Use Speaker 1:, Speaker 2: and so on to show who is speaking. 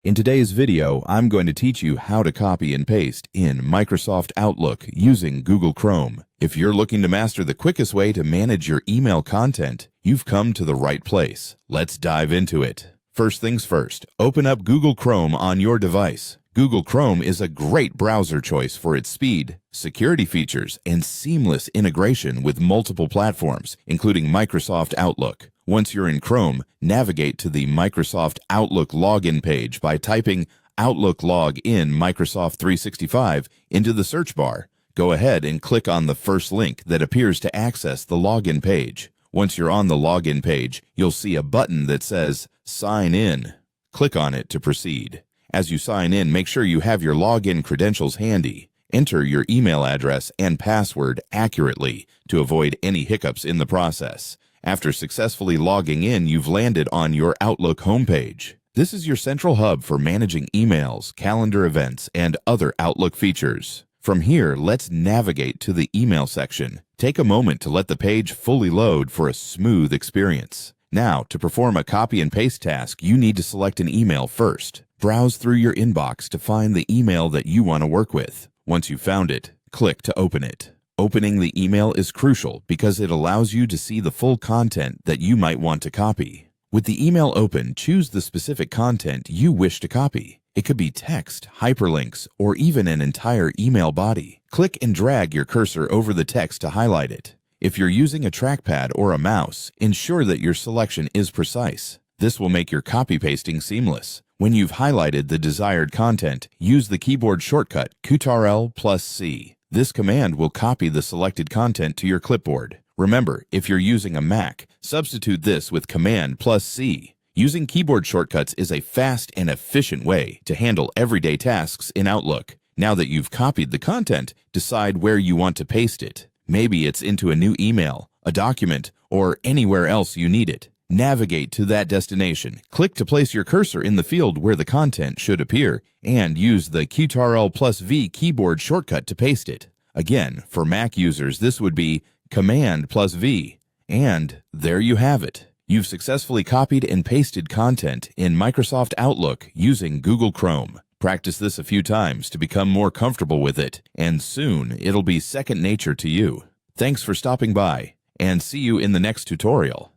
Speaker 1: In today's video, I'm going to teach you how to copy and paste in Microsoft Outlook using Google Chrome. If you're looking to master the quickest way to manage your email content, you've come to the right place. Let's dive into it. First things first, open up Google Chrome on your device. Google Chrome is a great browser choice for its speed, security features, and seamless integration with multiple platforms, including Microsoft Outlook. Once you're in Chrome, navigate to the Microsoft Outlook login page by typing Outlook Login Microsoft 365 into the search bar. Go ahead and click on the first link that appears to access the login page. Once you're on the login page, you'll see a button that says Sign In. Click on it to proceed. As you sign in, make sure you have your login credentials handy. Enter your email address and password accurately to avoid any hiccups in the process. After successfully logging in, you've landed on your Outlook homepage. This is your central hub for managing emails, calendar events, and other Outlook features. From here, let's navigate to the email section. Take a moment to let the page fully load for a smooth experience. Now, to perform a copy and paste task, you need to select an email first. Browse through your inbox to find the email that you want to work with. Once you've found it, click to open it. Opening the email is crucial because it allows you to see the full content that you might want to copy. With the email open, choose the specific content you wish to copy. It could be text, hyperlinks, or even an entire email body. Click and drag your cursor over the text to highlight it. If you're using a trackpad or a mouse, ensure that your selection is precise. This will make your copy pasting seamless. When you've highlighted the desired content, use the keyboard shortcut Ctrl+C. This command will copy the selected content to your clipboard. Remember, if you're using a Mac, substitute this with Command+C. Using keyboard shortcuts is a fast and efficient way to handle everyday tasks in Outlook. Now that you've copied the content, decide where you want to paste it. Maybe it's into a new email, a document, or anywhere else you need it. Navigate to that destination, click to place your cursor in the field where the content should appear, and use the Ctrl+V keyboard shortcut to paste it. Again, for Mac users, this would be Command+V. And there you have it. You've successfully copied and pasted content in Microsoft Outlook using Google Chrome. Practice this a few times to become more comfortable with it, and soon it'll be second nature to you. Thanks for stopping by, and see you in the next tutorial.